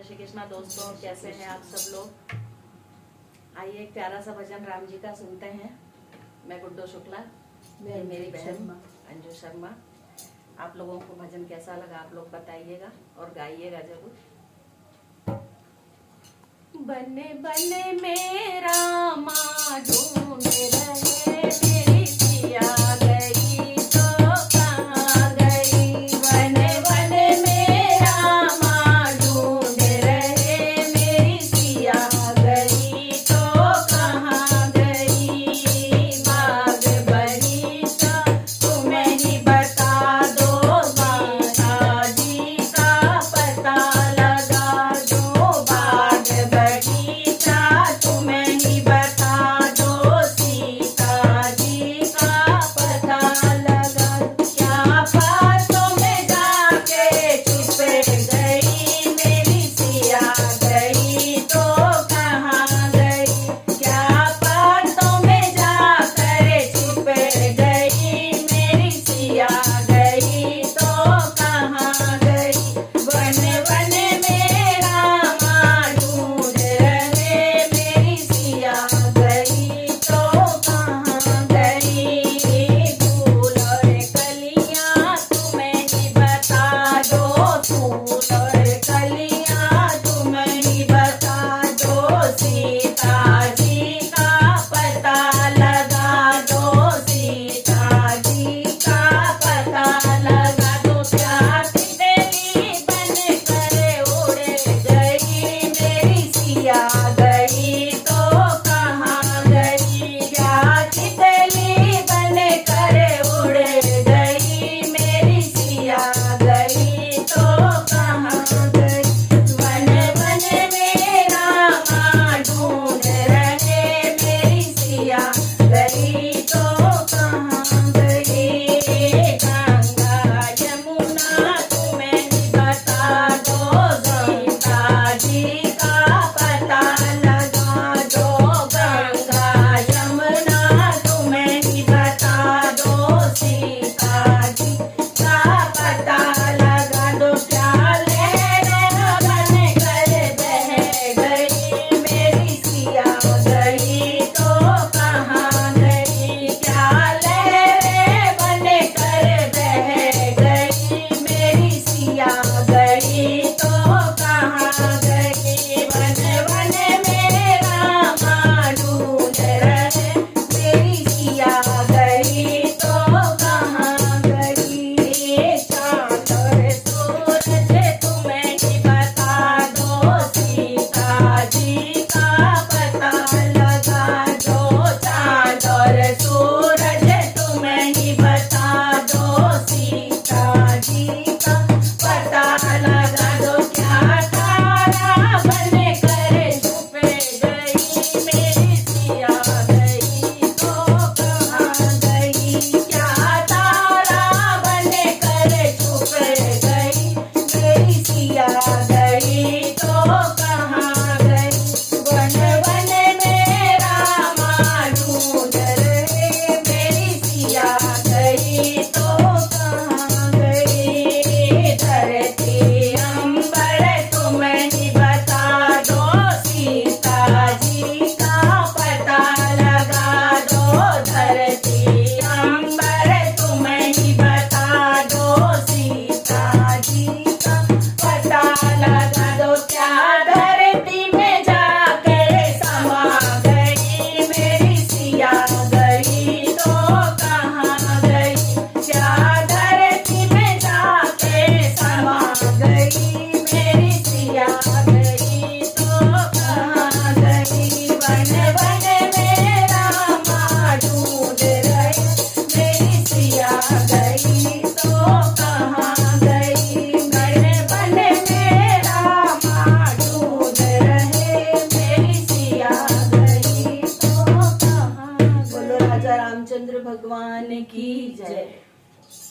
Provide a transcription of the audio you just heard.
जय श्री कृष्णा दोस्तों, कैसे हैं आप सब लोग। आइए एक प्यारा सा भजन राम जी का सुनते हैं। मैं गुड्डो शुक्ला, ये मेरी बहन अंजू शर्मा। आप लोगों को भजन कैसा लगा आप लोग बताइएगा और गाइएगा जरूर। बने बने मेरा माँ ढूंढ रहे मेरी सिया गई तो कहाँ गई। बने बने मेरा माँ ढूंढ रहे मेरी सिया गई तो कहाँ गई। बाग बगीचा तुम्हें ही बता दो, माता जी का पता लगा दो। बाग बगीचा तुम्हें ही बता दो, सीता जी का पता लगा दो। क्या बातों में जाके छुप गई मेरी सिया गई तो कहाँ गई। क्या बातों में जाकर छुप गई मेरी सिया गई तो कहाँ गई। बने बने मेरा माँ ढूंढ रहे मेरी सिया गई तो कहाँ गई। फूल और कलियाँ तुम्हें ही बता दो, फूल और कलियाँ तुम्हें ही बता दो। सीता जी का पता लगा दो, सीता जी का पता लगा दो। क्या तितली बन कर उड़ गई मेरी सिया गई तो कहाँ गई। क्या तितली बन कर उड़ गई मेरी सिया गई तो कहाँ गई। बन बन मेरा माँ ढूंढ रहे मेरी सिया गई तो कहाँ गई। गंगा यमुना तुम्हें ही बता दो, सीता जी का पता लगा दो। गंगा यमुना तुम्हें ही बता दो, सीता जी का पता लगा दो। क्या लहर बन कर बह गई मेरी सिया गई तो कहाँ गई। क्या लहर बन कर बह गई मेरी सिया गई तो कहाँ गई। बन बन मेरा माँ ढूंढ रहे मेरी सिया गई तो कहाँ गई। चाँद और सूरज तुम्हें ही बता दो, सीता जी का पता लगा दो। चाँद और सूरज तुम्हें ही बता दो, सीता जी का पता लगा दो। क्या तारा बन कर छुप गई मेरी सिया गई तो कहाँ गई। क्या तारा बन कर छुप गई मेरी सिया गई तो कहाँ गई। बन बन मेरा माँ ढूंढ रहे मेरी सिया गई तो कहाँ गई। धरती अंबर तुम्हें ही बता दो, सीता जी का पता लगा दो। धरती अंबर तुम्हें ही बता दो, सीता जी का पता लगा दो। क्या धरती में जाकर समा गई मेरी सिया गई तो कहाँ गई। क्या धरती में जाकर समा गई मेरी सिया गई तो कहाँ गई। बन बन मेरा माँ ढूंढ रहे मेरी सिया गई तो कहाँ गई। बन बन मेरा माँ ढूंढ रहे मेरी सिया गई तो कहाँ। बोलो राजा रामचंद्र भगवान की जय।